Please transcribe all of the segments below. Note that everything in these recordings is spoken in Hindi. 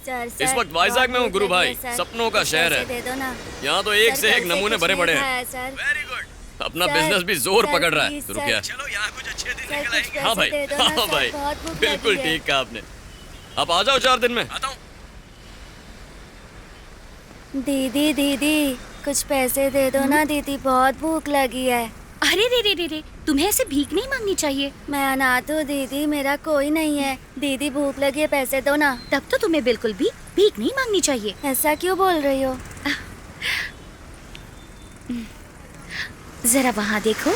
सर, इस वक्त वाइजैक में हूँ गुरु भाई, सर, सपनों का शहर पैसे है। दे दो ना। यहाँ तो एक सर, से एक कल से नमूने कुछ भरे नहीं पड़े खाया, हैं। सर। Very good. अपना सर, बिजनेस भी जोर सर, पकड़ रहा है। प्लीज, तो सर। रुकिए। चलो यहाँ कुछ अच्छे दिन सर, निकल कुछ आएंगे। हाँ पैसे भाई, दे दो ना, हाँ सर, भाई, बहुत भूख बिल्कुल लगी है। ठीक कहा आपने। आप आ जाओ 4 दिन में। आता हूँ। दीदी दीदी कुछ पैसे दे दो ना दीदी, बहुत भूख लगी है। अरे रे रे रे रे, तुम्हें ऐसे भीख नहीं मांगनी चाहिए। मैं अनाथ हूँ दीदी, मेरा कोई नहीं है। दीदी भूख लगी है, पैसे दो ना। तब तो तुम्हें बिल्कुल भी भीख नहीं मांगनी चाहिए। ऐसा क्यों बोल रही हो? जरा वहाँ देखो,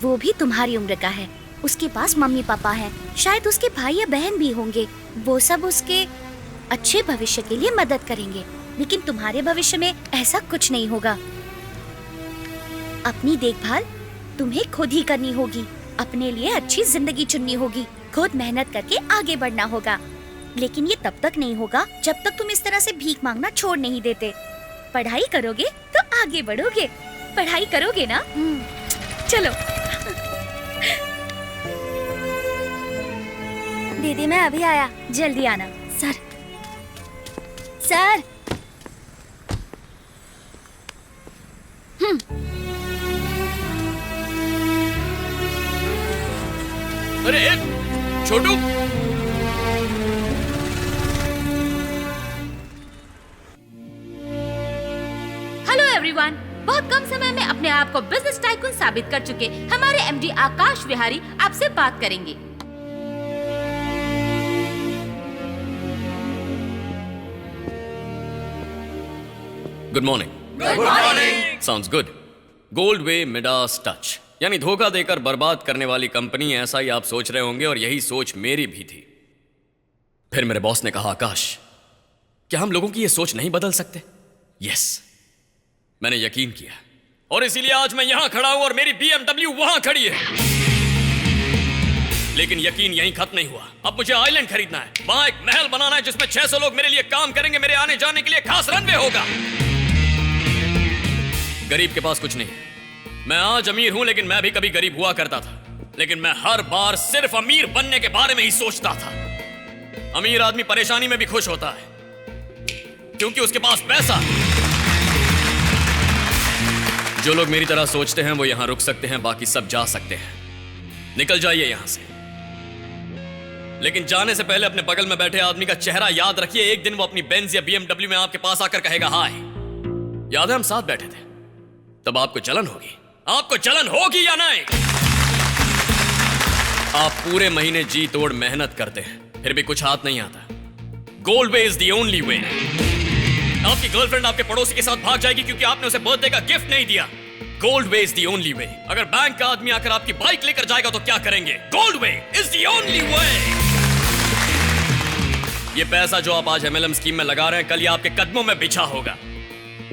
वो भी तुम्हारी उम्र का है। उसके पास मम्मी पापा हैं, शायद उसके भाई या बहन भी होंगे। वो सब उसके अच्छे भविष्य के लिए मदद करेंगे, लेकिन तुम्हारे भविष्य में ऐसा कुछ नहीं होगा। अपनी देखभाल तुम्हें खुद ही करनी होगी। अपने लिए अच्छी जिंदगी चुननी होगी। खुद मेहनत करके आगे बढ़ना होगा। लेकिन ये तब तक नहीं होगा जब तक तुम इस तरह से भीख मांगना छोड़ नहीं देते। पढ़ाई करोगे तो आगे बढ़ोगे। पढ़ाई करोगे ना? चलो। दीदी मैं अभी आया। जल्दी आना। सर सर अरे छोटू, हेलो एवरीवन, बहुत कम समय में अपने आप को बिजनेस टाइकून साबित कर चुके हमारे एमडी आकाश विहारी आपसे बात करेंगे। Good morning. Good morning. Sounds good. Gold way Midas touch, यानी धोखा देकर बर्बाद करने वाली कंपनी। ऐसा ही आप सोच रहे होंगे और यही सोच मेरी भी थी। फिर मेरे बॉस ने कहा, आकाश क्या हम लोगों की ये सोच नहीं बदल सकते? यस, मैंने यकीन किया और इसीलिए आज मैं यहां खड़ा हूं और मेरी BMW वहां खड़ी है। लेकिन यकीन यहीं खत्म नहीं हुआ। अब मुझे आइलैंड खरीदना है, वहां एक महल बनाना है जिसमें 600 लोग मेरे लिए काम करेंगे। मेरे आने जाने के लिए खास रनवे होगा। गरीब के पास कुछ नहीं है। मैं आज अमीर हूं, लेकिन मैं भी कभी गरीब हुआ करता था। लेकिन मैं हर बार सिर्फ अमीर बनने के बारे में ही सोचता था। अमीर आदमी परेशानी में भी खुश होता है क्योंकि उसके पास पैसा। जो लोग मेरी तरह सोचते हैं वो यहां रुक सकते हैं, बाकी सब जा सकते हैं। निकल जाइए यहां से। लेकिन जाने से पहले अपने बगल में बैठे आदमी का चेहरा याद रखिए। एक दिन वो अपनी बेंज या BMW में आपके पास आकर कहेगा, हाय याद है हम साथ बैठे थे? तब आपको जलन होगी। आपको जलन होगी या नहीं? आप पूरे महीने जी तोड़ मेहनत करते हैं, फिर भी कुछ हाथ नहीं आता। Gold way is the only way. आपकी गर्लफ्रेंड आपके पड़ोसी के साथ भाग जाएगी क्योंकि आपने उसे बर्थडे का गिफ्ट नहीं दिया। Gold way is the only way. अगर बैंक का आदमी आकर आपकी बाइक लेकर जाएगा तो क्या करेंगे? Gold way is the only way. ये पैसा जो आप आज MLM स्कीम में लगा रहे हैं, कल ये आपके कदमों में बिछा होगा।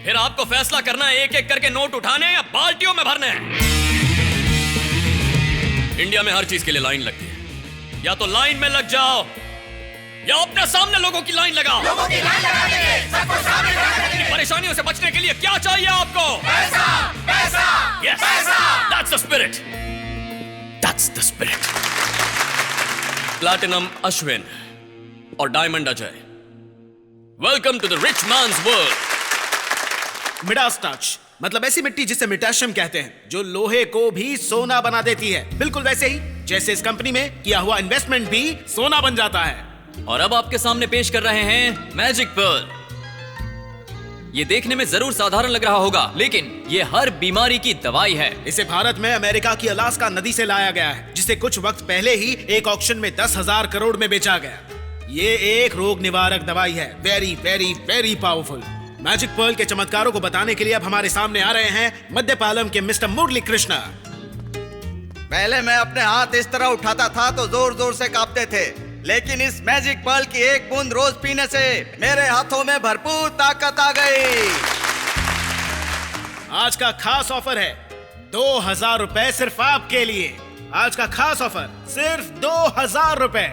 फिर आपको फैसला करना है एक एक करके नोट उठाने या बाल्टियों में भरने हैं। इंडिया में हर चीज के लिए लाइन लगती है। या तो लाइन में लग जाओ या अपने सामने लोगों की लाइन लगाओ। लोगों की लाइन लगा देंगे, सबको सामने लगा देंगे। परेशानियों से बचने के लिए क्या चाहिए आपको? पैसा, पैसा, yes, पैसा। That's the spirit. That's the spirit. Platinum Ashwin और diamond Ajay, welcome to the rich man's world. Midas touch मतलब ऐसी मिट्टी जिसे मिटाशियम कहते हैं, जो लोहे को भी सोना बना देती है। बिल्कुल वैसे ही जैसे इस कंपनी में किया हुआ इन्वेस्टमेंट भी सोना बन जाता है। और अब आपके सामने पेश कर रहे हैं मैजिक पर्ल। ये देखने में जरूर साधारण लग रहा होगा, लेकिन ये हर बीमारी की दवाई है। इसे भारत में अमेरिका की अलास्का नदी से लाया गया है, जिसे कुछ वक्त पहले ही एक ऑक्शन में 10,000 करोड़ में बेचा गया। ये एक रोग निवारक दवाई है। Very very very powerful. Magic Perl के चमत्कारों को बताने के लिए अब हमारे सामने आ रहे हैं मध्यपालम के मिस्टर मुरली कृष्णा। पहले मैं अपने हाथ इस तरह उठाता था तो जोर जोर से कांपते थे, लेकिन इस मैजिक पर्ल की एक बूंद रोज पीने से मेरे हाथों में भरपूर ताकत आ गई। आज का खास ऑफर है 2,000 रुपए सिर्फ आपके लिए। आज का खास ऑफर सिर्फ 2,000 रुपए।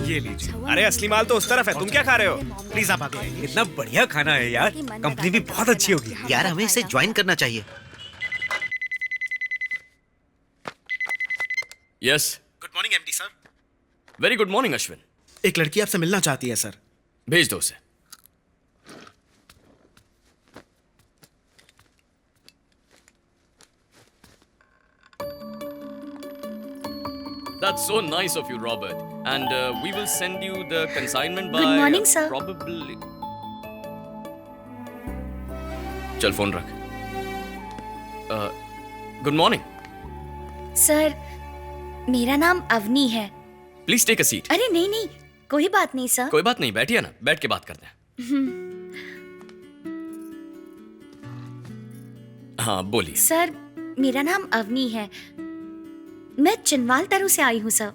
ये लीजिए। अरे असली माल तो उस तरफ है, तुम क्या खा रहे हो? प्लीज आप आगे आइए। इतना बढ़िया खाना है यार, कंपनी भी बहुत अच्छी होगी। यार हमें इसे ज्वाइन करना चाहिए। Yes. Good morning MD sir. Very good morning Ashwin. एक लड़की आपसे मिलना चाहती है सर। भेज दो उसे। That's so nice of you, Robert. And we will send you the consignment by. Good morning, sir. Probably. चल फोन रख। Good morning. सर, मेरा नाम अवनी है। Please take a seat. अरे नहीं नहीं, कोई बात नहीं सर। कोई बात नहीं, बैठिए ना, बैठ के बात करते हैं। हाँ बोलिए। सर, मेरा नाम अवनी है। मैं चिनवाल तरु से आई हूँ सर।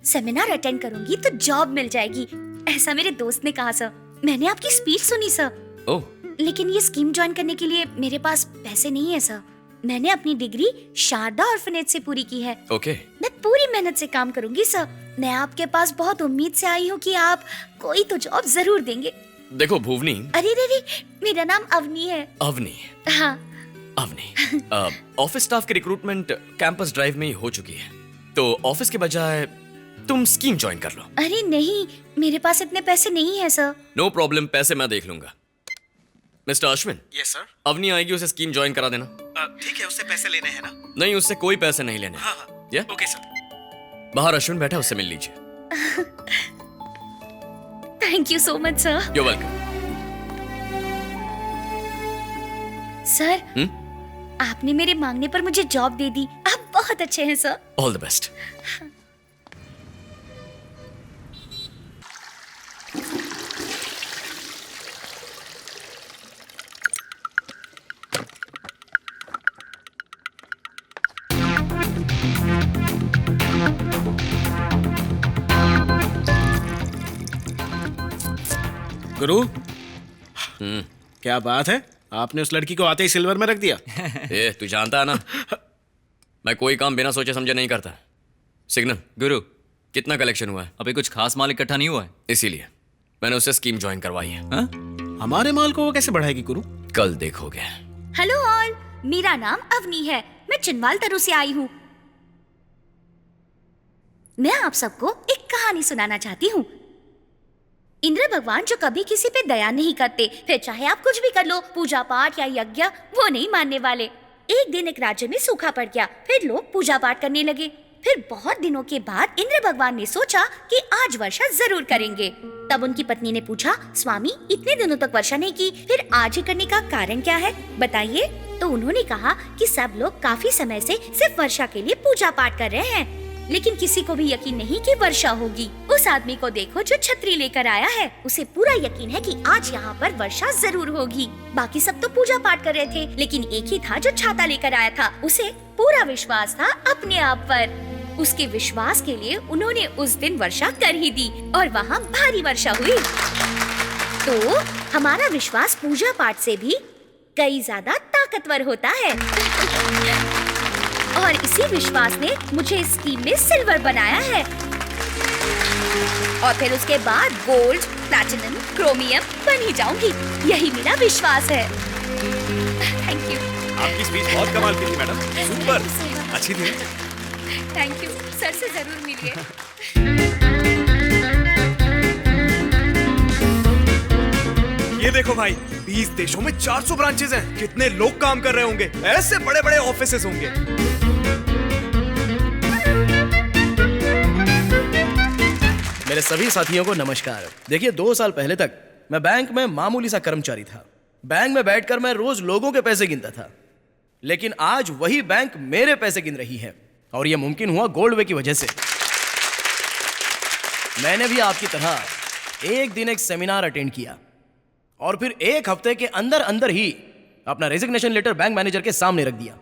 सेमिनार अटेंड करूंगी तो जॉब मिल जाएगी, ऐसा मेरे दोस्त ने कहा सर। मैंने आपकी स्पीच सुनी सर। ओह। लेकिन ये स्कीम ज्वाइन करने के लिए मेरे पास पैसे नहीं है सर। मैंने अपनी डिग्री शारदा ऑर्फनेज से पूरी की है। ओके। मैं पूरी मेहनत से काम करूंगी सर। मैं आपके पास बहुत उम्मीद से आई हूँ कि आप कोई तो जॉब जरूर देंगे। देखो भुवनी। अरे रे, मेरा नाम अवनी है। अवनी। हाँ। अवनी, ऑफिस स्टाफ की रिक्रूटमेंट कैंपस ड्राइव में ही हो चुकी है, तो ऑफिस के बजाय तुम स्कीम ज्वाइन कर लो। अरे नहीं, मेरे पास इतने पैसे नहीं है सर। नो प्रॉब्लम, पैसे मैं देख लूंगा। Mister Ashwin. Yes sir. Avani आएगी, उसे स्कीम ज्वाइन करा देना। ठीक है, उससे पैसे लेने हैं ना? नहीं, उससे कोई पैसे नहीं लेने। हाँ हाँ। या? Okay sir. बाहर अश्विन बैठा, उससे मिल लीजिए। Thank you so much sir. You welcome. Sir, आपने मेरे मांगने पर मुझे जॉब दे दी। आप बहुत अच्छे हैं सर। All the best. गुरु, क्या बात है, आपने उस लड़की को आते ही सिल्वर में रख दिया। ए, तू जानता है ना, मैं कोई काम बिना सोचे समझे नहीं करता। सिग्नल। गुरु, कितना कलेक्शन हुआ है? अभी कुछ खास माल इकट्ठा नहीं हुआ है, इसीलिए मैंने उससे स्कीम ज्वाइन करवाई है। हा? हमारे माल को वो कैसे बढ़ाएगी गुरु? कल देखोगे। हेलो ऑल, मेरा नाम अवनी है। मैं चिनवाल तरु से आई हूँ। मैं आप सबको एक कहानी सुनाना चाहती हूँ। इंद्र भगवान जो कभी किसी पे दया नहीं करते, फिर चाहे आप कुछ भी कर लो, पूजा पाठ या यज्ञ, वो नहीं मानने वाले। एक दिन एक राज्य में सूखा पड़ गया, फिर लोग पूजा पाठ करने लगे। फिर बहुत दिनों के बाद इंद्र भगवान ने सोचा कि आज वर्षा जरूर करेंगे। तब उनकी पत्नी ने पूछा, स्वामी इतने दिनों तक वर्षा नहीं की, फिर आज ही करने का कारण क्या है, बताइए। तो उन्होंने कहा कि सब लोग काफी समय से सिर्फ वर्षा के लिए पूजा पाठ कर रहे हैं, लेकिन किसी को भी यकीन नहीं कि वर्षा होगी। उस आदमी को देखो जो छतरी लेकर आया है, उसे पूरा यकीन है कि आज यहाँ पर वर्षा जरूर होगी। बाकी सब तो पूजा पाठ कर रहे थे, लेकिन एक ही था जो छाता लेकर आया था। उसे पूरा विश्वास था अपने आप पर। उसके विश्वास के लिए उन्होंने उस दिन वर्षा कर ही दी और वहाँ भारी वर्षा हुई। तो हमारा विश्वास पूजा पाठ से भी कई ज्यादा ताकतवर होता है। और इसी विश्वास ने मुझे इस स्कीम में सिल्वर बनाया है, और फिर उसके बाद गोल्ड, प्लैटिनम, क्रोमियम बन ही जाऊंगी। यही मेरा विश्वास है। Thank you. आपकी स्पीच बहुत कमाल की थी मैडम, सुपर, अच्छी थी। थैंक यू सर, से जरूर मिलिए। ये देखो भाई, 20 देशों में 400 ब्रांचेस हैं। कितने लोग काम कर रहे होंगे, ऐसे बड़े बड़े ऑफिसेस होंगे। मेरे सभी साथियों को नमस्कार। देखिए, 2 साल पहले तक मैं बैंक में मामूली सा कर्मचारी था। बैंक में बैठकर मैं रोज लोगों के पैसे गिनता था, लेकिन आज वही बैंक मेरे पैसे गिन रही है, और यह मुमकिन हुआ गोल्डवे की वजह से। मैंने भी आपकी तरह एक दिन एक सेमिनार अटेंड किया, और फिर 1 हफ्ते के अंदर अंदर ही अपना रेजिग्नेशन लेटर बैंक मैनेजर के सामने रख दिया।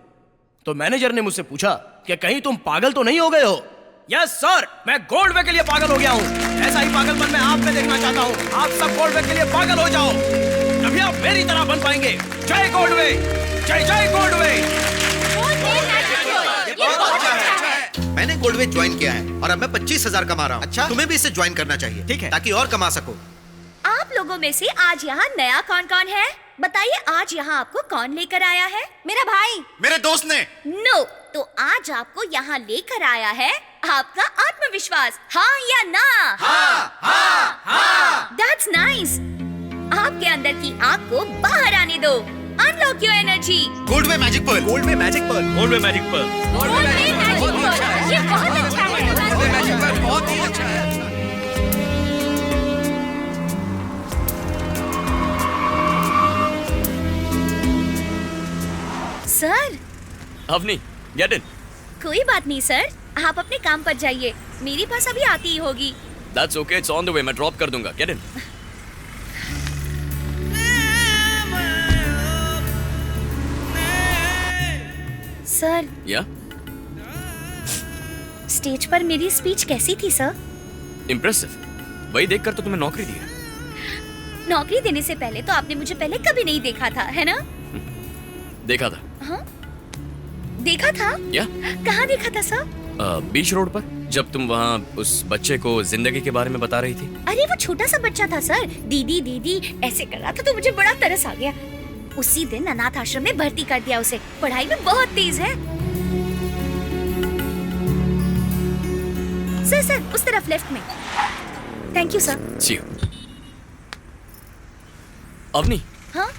तो मैनेजर ने मुझसे पूछा कि कहीं तुम पागल तो नहीं हो गए हो? यस सर, मैं गोल्डवे के लिए पागल हो गया हूँ। ऐसा ही पागलपन मैं आप में देखना चाहता हूँ। आप सब गोल्डवे के लिए पागल हो जाओ, तभी आप मेरी तरह बन पाएंगे। जय गोल्डवे, जय जय गोल्डवे। मैंने गोल्डवे ज्वाइन किया है और अब मैं 25,000 कमा रहा हूँ। अच्छा, तुम्हें भी इसे ज्वाइन करना चाहिए, ठीक है, ताकि और कमा सको। आप लोगों में से आज यहाँ नया कौन कौन है? बताइए, आज यहाँ आपको कौन लेकर आया है? मेरा भाई। मेरे दोस्त ने। नो, तो आज आपको यहाँ लेकर आया है आपका आत्मविश्वास, हाँ या ना? हाँ। That's nice. आपके अंदर की आग को बाहर आने दो। Unlock your energy. Goldway magic pearl. Goldway magic pearl. Goldway magic pearl. ये बहुत अच्छा है। बहुत ही अच्छा है। Sir, Avani, get in. कोई बात नहीं सर, आप अपने काम पर जाइए, मेरे पास अभी आती ही होगी। That's okay, it's on the way, मैं ड्रॉप कर दूंगा। Get in. सर, या स्टेज पर मेरी स्पीच कैसी थी सर? इम्प्रेसिव। वही देखकर तो तुम्हें नौकरी दी है। नौकरी देने से पहले तो आपने मुझे पहले कभी नहीं देखा था, है ना? देखा था। हाँ? देखा था? या कहाँ देखा था सर? बीच रोड पर, जब तुम वहाँ उस बच्चे को जिंदगी के बारे में बता रही थी। अरे वो छोटा सा बच्चा था सर, दीदी दीदी ऐसे कर रहा था तो मुझे बड़ा तरस आ गया। उसी दिन अनाथ आश्रम में भर्ती कर दिया उसे, पढ़ाई में बहुत तेज है। सर सर, उस तरफ लेफ्ट में। Thank you sir. See you. Avani, हाँ?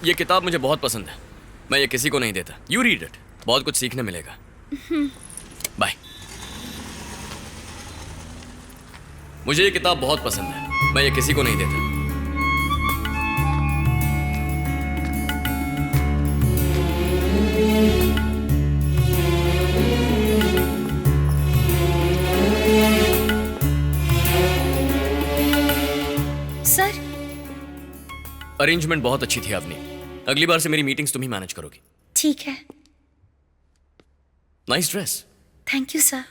ये किताब मुझे बहुत पसंद है, मैं ये किसी को नहीं देता। यू रीड इट, बहुत कुछ सीखने मिलेगा। बाय। मुझे ये किताब बहुत पसंद है, मैं ये किसी को नहीं देता। सर, अरेंजमेंट बहुत अच्छी थी अवनी, अगली बार से मेरी मीटिंग्स तुम ही मैनेज करोगी। ठीक है। Nice dress. Thank you sir.